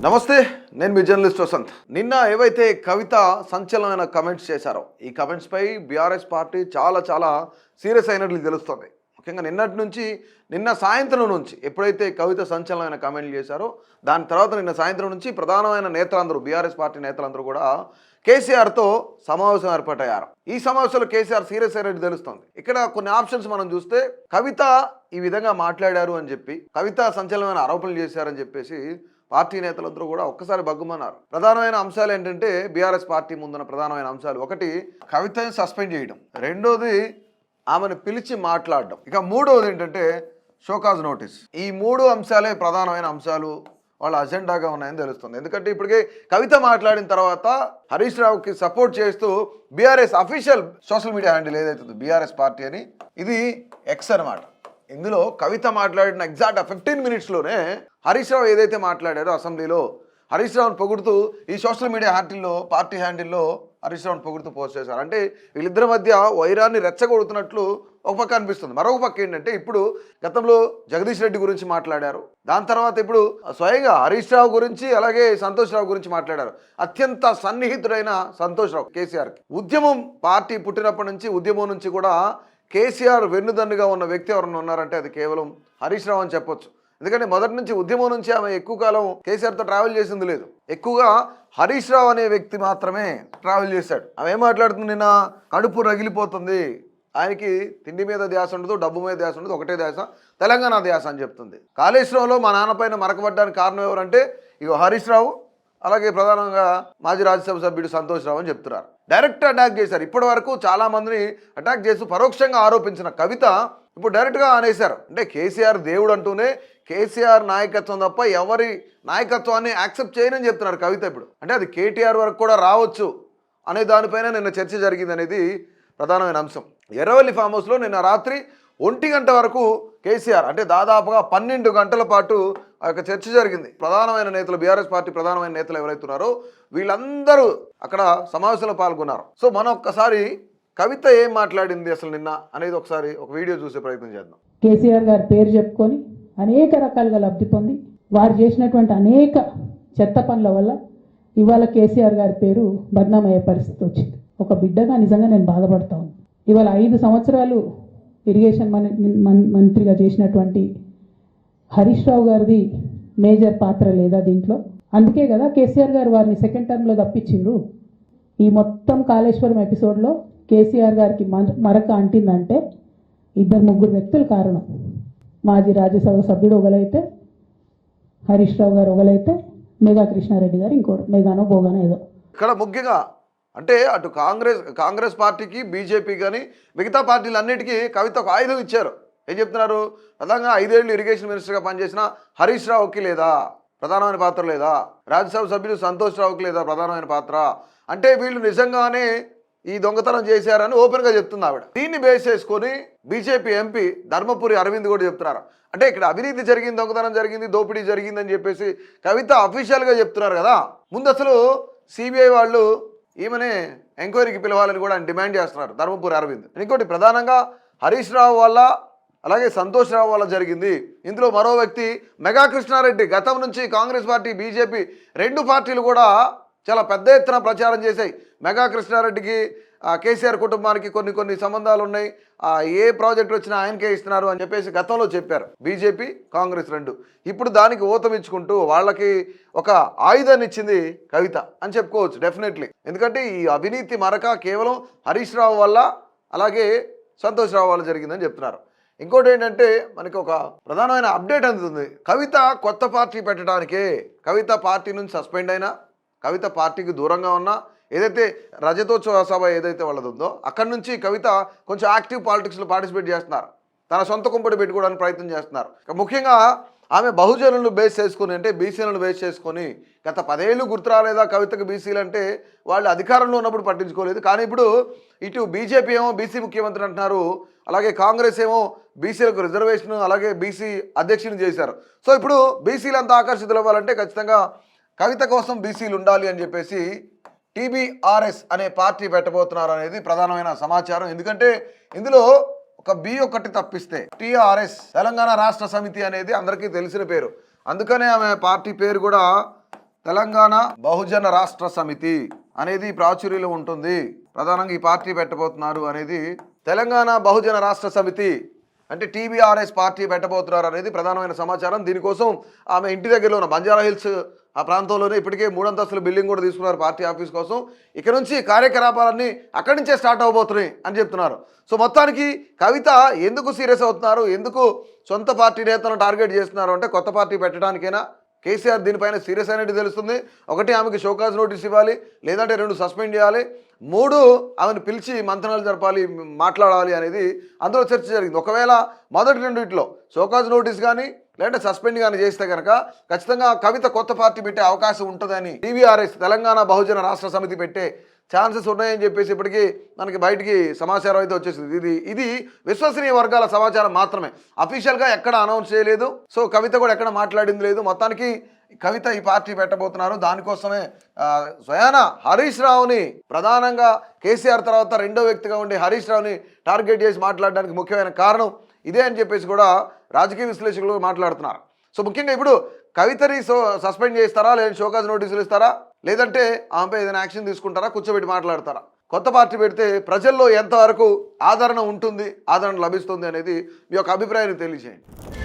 నమస్తే, నేను మీ జర్నలిస్ట్ వసంత్. నిన్న ఏవైతే కవిత సంచలనమైన కమెంట్స్ చేశారో ఈ కమెంట్స్పై బీఆర్ఎస్ పార్టీ చాలా సీరియస్ అయినట్లు తెలుస్తుంది. ముఖ్యంగా నిన్న సాయంత్రం నుంచి ఎప్పుడైతే కవిత సంచలనమైన కమెంట్లు చేశారో దాని తర్వాత నిన్న సాయంత్రం నుంచి ప్రధానమైన నేతలందరూ బీఆర్ఎస్ పార్టీ నేతలందరూ కూడా కేసీఆర్తో సమావేశం ఏర్పాటయ్యారు. ఈ సమావేశంలో కేసీఆర్ సీరియస్ అయినట్టు తెలుస్తుంది. ఇక్కడ కొన్ని ఆప్షన్స్ మనం చూస్తే కవిత ఈ విధంగా మాట్లాడారు అని చెప్పి, కవిత సంచలనమైన ఆరోపణలు చేశారని చెప్పేసి పార్టీ నేతలందరూ కూడా ఒక్కసారి బగ్గుమన్నారు. ప్రధానమైన అంశాలు ఏంటంటే బీఆర్ఎస్ పార్టీ ముందున్న ప్రధానమైన అంశాలు, ఒకటి కవితని సస్పెండ్ చేయడం, రెండోది ఆమెను పిలిచి మాట్లాడడం, ఇక మూడోది ఏంటంటే షోకాజ్ నోటీస్. ఈ మూడు అంశాలే ప్రధానమైన అంశాలు వాళ్ళ అజెండాగా ఉన్నాయని తెలుస్తుంది. ఎందుకంటే ఇప్పటికే కవిత మాట్లాడిన తర్వాత హరీష్ రావుకి సపోర్ట్ చేస్తూ BRS official social media handle ఏదైతుంది బీఆర్ఎస్ పార్టీ అని, ఇది ఎక్స్ అనమాట. ఇందులో కవిత మాట్లాడిన ఎగ్జాక్ట్ 15 మినిట్స్లోనే హరీష్ రావు ఏదైతే మాట్లాడారో అసెంబ్లీలో హరీష్ రావుని పొగుడుతూ ఈ సోషల్ మీడియా హ్యాండిల్లో పార్టీ హ్యాండిల్లో హరీష్ రావుని పొగుడుతూ పోస్ట్ చేశారు. అంటే వీళ్ళిద్దరి మధ్య వైరాన్ని రెచ్చగొడుతున్నట్లు ఒక పక్క అనిపిస్తుంది. మరొక పక్క ఏంటంటే ఇప్పుడు గతంలో జగదీష్ రెడ్డి గురించి మాట్లాడారు, దాని తర్వాత ఇప్పుడు స్వయంగా హరీష్ రావు గురించి అలాగే సంతోష్ రావు గురించి మాట్లాడారు. అత్యంత సన్నిహితుడైన సంతోష్ రావు కేసీఆర్కి ఉద్యమం పార్టీ పుట్టినప్పటి నుంచి ఉద్యమం నుంచి కూడా కేసీఆర్ వెన్నుదన్నుగా ఉన్న వ్యక్తి ఎవరన్నా ఉన్నారంటే అది కేవలం హరీష్ రావు అని చెప్పొచ్చు. ఎందుకంటే మొదటి నుంచి ఉద్యమం నుంచి ఆమె ఎక్కువ కాలం కేసీఆర్తో ట్రావెల్ చేసింది లేదు. ఎక్కువగా హరీష్ రావు అనే వ్యక్తి మాత్రమే ట్రావెల్ చేశాడు. ఆమె ఏం మాట్లాడుతుంది, నిన్న కడుపు రగిలిపోతుంది, ఆయనకి తిండి మీద ధ్యాస ఉండదు, డబ్బు మీద ధ్యాస ఉండదు, ఒకటే ధ్యాస తెలంగాణ ధ్యాస అని చెప్తుంది. కాళేశ్వరంలో మా నాన్న పైన మరకబడ్డానికి కారణం ఎవరంటే ఇగో హరీష్ రావు, అలాగే ప్రధానంగా మాజీ రాజ్యసభ సభ్యుడు సంతోష్ రావు అని చెప్తున్నారు. డైరెక్ట్ అటాక్ చేశారు. ఇప్పటి వరకు చాలామందిని అటాక్ చేస్తూ పరోక్షంగా ఆరోపించిన కవిత ఇప్పుడు డైరెక్ట్గా అనేశారు. అంటే కేసీఆర్ దేవుడు అంటూనే కేసీఆర్ నాయకత్వం తప్ప ఎవరి నాయకత్వాన్ని యాక్సెప్ట్ చేయనని చెప్తున్నారు కవిత ఇప్పుడు. అంటే అది కేటీఆర్ వరకు కూడా రావచ్చు అనే దానిపైన నిన్న చర్చ జరిగింది అనేది ప్రధానమైన అంశం. ఎర్రవల్లి ఫామ్ హౌస్లో నిన్న రాత్రి 1 గంట వరకు కేసీఆర్ అంటే దాదాపుగా 12 గంటల పాటు ఆ యొక్క చర్చ జరిగింది. ప్రధానమైన నేతలు బీఆర్ఎస్ పార్టీ ప్రధానమైన నేతలు ఎవరైతే ఉన్నారో వీళ్ళందరూ అక్కడ సమావేశంలో పాల్గొన్నారు. సో మనం ఒక్కసారి కవిత ఏం మాట్లాడింది అసలు నిన్న అనేది ఒకసారి ఒక వీడియో చూసే ప్రయత్నం చేద్దాం. కేసీఆర్ గారి పేరు చెప్పుకొని అనేక రకాలుగా లబ్ధి పొంది వారు చేసినటువంటి అనేక చెత్త పనుల వల్ల ఇవాళ కేసీఆర్ గారి పేరు బద్నామయ్యే పరిస్థితి వచ్చింది. ఒక బిడ్డగా నిజంగా నేను బాధపడతా ఉన్నాను. ఇవాళ 5 సంవత్సరాలు ఇరిగేషన్ మంత్రిగా చేసినటువంటి హరీష్ రావు గారిది మేజర్ పాత్ర లేదా దీంట్లో? అందుకే కదా కేసీఆర్ గారు వారిని సెకండ్ టర్మ్లో తప్పించిండ్రు. ఈ మొత్తం కాళేశ్వరం ఎపిసోడ్లో కేసీఆర్ గారికి మరక అంటిందంటే 2-3 వ్యక్తులు కారణం. మాజీ రాజ్యసభ సభ్యుడు ఒకలైతే, హరీష్ రావు గారు ఒకలైతే, మేఘా కృష్ణారెడ్డి గారు ఇంకోటి, మేఘానో బోగానో ఏదో. ఇక్కడ ముఖ్యంగా అంటే అటు కాంగ్రెస్ పార్టీకి బీజేపీ కానీ మిగతా పార్టీలు అన్నిటికీ కవిత ఒక ఆయుధం ఇచ్చారు. ఏం చెప్తున్నారు, ప్రధానంగా 5 ఏళ్ళు ఇరిగేషన్ మినిస్టర్గా పనిచేసిన హరీష్ రావుకి లేదా ప్రధానమైన పాత్ర లేదా, రాజ్యసభ సభ్యులు సంతోష్ రావుకి లేదా ప్రధానమైన పాత్ర, అంటే వీళ్ళు నిజంగానే ఈ దొంగతనం చేశారని ఓపెన్గా చెప్తుంది ఆవిడ. దీన్ని బేస్ చేసుకొని బీజేపీ ఎంపీ ధర్మపురి అరవింద్ కూడా చెప్తున్నారు. అంటే ఇక్కడ అవినీతి జరిగింది, దొంగతనం జరిగింది, దోపిడీ జరిగిందని చెప్పేసి కవిత అఫీషియల్గా చెప్తున్నారు కదా. ముందు అసలు సిబిఐ వాళ్ళు ఈమెనే ఎంక్వైరీకి పిలవాలని కూడా డిమాండ్ చేస్తున్నారు ధర్మపురి అరవింద్. ఇంకోటి ప్రధానంగా హరీష్ రావు వల్ల అలాగే సంతోష్ రావు వల్ల జరిగింది. ఇందులో మరో వ్యక్తి మెగా కృష్ణారెడ్డి. గతం నుంచి కాంగ్రెస్ పార్టీ బీజేపీ 2 పార్టీలు కూడా చాలా పెద్ద ఎత్తున ప్రచారం చేశాయి. మెగా కృష్ణారెడ్డికి కేసీఆర్ కుటుంబానికి కొన్ని సంబంధాలు ఉన్నాయి, ఏ ప్రాజెక్ట్ వచ్చినా ఆయనకే ఇస్తున్నారు అని చెప్పేసి గతంలో చెప్పారు బీజేపీ కాంగ్రెస్ 2. ఇప్పుడు దానికి ఊతమిచ్చుకుంటూ వాళ్ళకి ఒక ఆయుధాన్ని ఇచ్చింది కవిత అని చెప్పుకోవచ్చు డెఫినెట్లీ. ఎందుకంటే ఈ అవినీతి మరక కేవలం హరీష్ రావు వల్ల అలాగే సంతోష్ రావు వల్ల జరిగిందని చెప్తున్నారు. ఇంకోటి ఏంటంటే మనకి ఒక ప్రధానమైన అప్డేట్ అందుతుంది. కవిత కొత్త పార్టీ పెట్టడానికే, కవిత పార్టీ నుంచి సస్పెండ్ అయినా, కవిత పార్టీకి దూరంగా ఉన్నా, ఏదైతే రజతోత్సవ సభ ఏదైతే వాళ్ళది ఉందో అక్కడి నుంచి కవిత కొంచెం యాక్టివ్ పాలిటిక్స్లో పార్టిసిపేట్ చేస్తున్నారు. తన సొంత కుంపటి పెట్టుకోవడానికి ప్రయత్నం చేస్తున్నారు. ముఖ్యంగా ఆమె బహుజనులను బేస్ చేసుకొని అంటే బీసీలను బేస్ చేసుకొని గత 10 ఏళ్ళు గుర్తు రాలేదా కవితకు బీసీలు అంటే? వాళ్ళు అధికారంలో ఉన్నప్పుడు పట్టించుకోలేదు. కానీ ఇప్పుడు ఇటు బీజేపీ ఏమో బీసీ ముఖ్యమంత్రి అంటున్నారు, అలాగే కాంగ్రెస్ ఏమో బీసీలకు రిజర్వేషన్ అలాగే బీసీ అధ్యక్షుని చేశారు. సో ఇప్పుడు బీసీలు అంతా ఆకర్షితులు అవ్వాలంటే ఖచ్చితంగా కవిత కోసం బీసీలు ఉండాలి అని చెప్పేసి టీబీఆర్ఎస్ అనే పార్టీ పెట్టబోతున్నారు అనేది ప్రధానమైన సమాచారం. ఎందుకంటే ఇందులో ఒక బి ఒకటి తప్పిస్తే టీఆర్ఎస్ తెలంగాణ రాష్ట్ర సమితి అనేది అందరికీ తెలిసిన పేరు. అందుకనే ఆమె పార్టీ పేరు కూడా తెలంగాణ బహుజన రాష్ట్ర సమితి అనేది ప్రాచుర్యంలో ఉంటుంది. ప్రధానంగా ఈ పార్టీ పెట్టబోతున్నారు అనేది తెలంగాణ బహుజన రాష్ట్ర సమితి అంటే TBRS పార్టీ పెట్టబోతున్నారు అనేది ప్రధానమైన సమాచారం. దీనికోసం ఆమె ఇంటి దగ్గరలో ఉన్న బంజారా హిల్స్ ఆ ప్రాంతంలోనే ఇప్పటికే 3 అంతస్తుల బిల్డింగ్ కూడా తీసుకున్నారు పార్టీ ఆఫీస్ కోసం. ఇక నుంచి కార్యకలాపాలన్నీ అక్కడి నుంచే స్టార్ట్ అవబోతున్నాయి అని చెప్తున్నారు. సో మొత్తానికి కవిత ఎందుకు సీరియస్ అవుతున్నారు, ఎందుకు సొంత పార్టీ నేతలను టార్గెట్ చేస్తున్నారు అంటే కొత్త పార్టీ పెట్టడానికైనా కేసీఆర్ దీనిపైన సీరియస్ అయినట్టు తెలుస్తుంది. ఒకటి ఆమెకి షోకాజ్ నోటీస్ ఇవ్వాలి, లేదంటే 2 సస్పెండ్ చేయాలి, 3 ఆమెను పిలిచి మంతనాలు జరపాలి, మాట్లాడాలి అనేది అందులో చర్చ జరిగింది. ఒకవేళ మొదటి రెండిట్లో షోకాజ్ నోటీస్ కానీ లేదంటే సస్పెండ్ కానీ చేస్తే కనుక ఖచ్చితంగా కవిత కొత్త పార్టీ పెట్టే అవకాశం ఉంటుందని TBRS తెలంగాణ బహుజన రాష్ట్ర సమితి పెట్టే ఛాన్సెస్ ఉన్నాయని చెప్పేసి ఇప్పటికీ మనకి బయటికి సమాచారం అయితే వచ్చేసింది. ఇది విశ్వసనీయ వర్గాల సమాచారం మాత్రమే, అఫీషియల్గా ఎక్కడ అనౌన్స్ చేయలేదు. సో కవిత కూడా ఎక్కడ మాట్లాడింది లేదు. మొత్తానికి కవిత ఈ పార్టీ పెట్టబోతున్నారు. దానికోసమే స్వయాన హరీష్ రావుని ప్రధానంగా కేసీఆర్ తర్వాత రెండో వ్యక్తిగా ఉండే హరీష్ రావుని టార్గెట్ చేసి మాట్లాడడానికి ముఖ్యమైన కారణం ఇదే అని చెప్పేసి కూడా రాజకీయ విశ్లేషకులు మాట్లాడుతున్నారు. సో ముఖ్యంగా ఇప్పుడు కవితని సస్పెండ్ చేస్తారా, లేదంటే షోకాజ్ నోటీసులు ఇస్తారా, లేదంటే ఆమెపై ఏదైనా యాక్షన్ తీసుకుంటారా, కూర్చోబెట్టి మాట్లాడతారా? కొత్త పార్టీ పెడితే ప్రజల్లో ఎంతవరకు ఆదరణ ఉంటుంది, ఆదరణ లభిస్తుంది అనేది మీ యొక్క అభిప్రాయాన్ని తెలియజేయండి.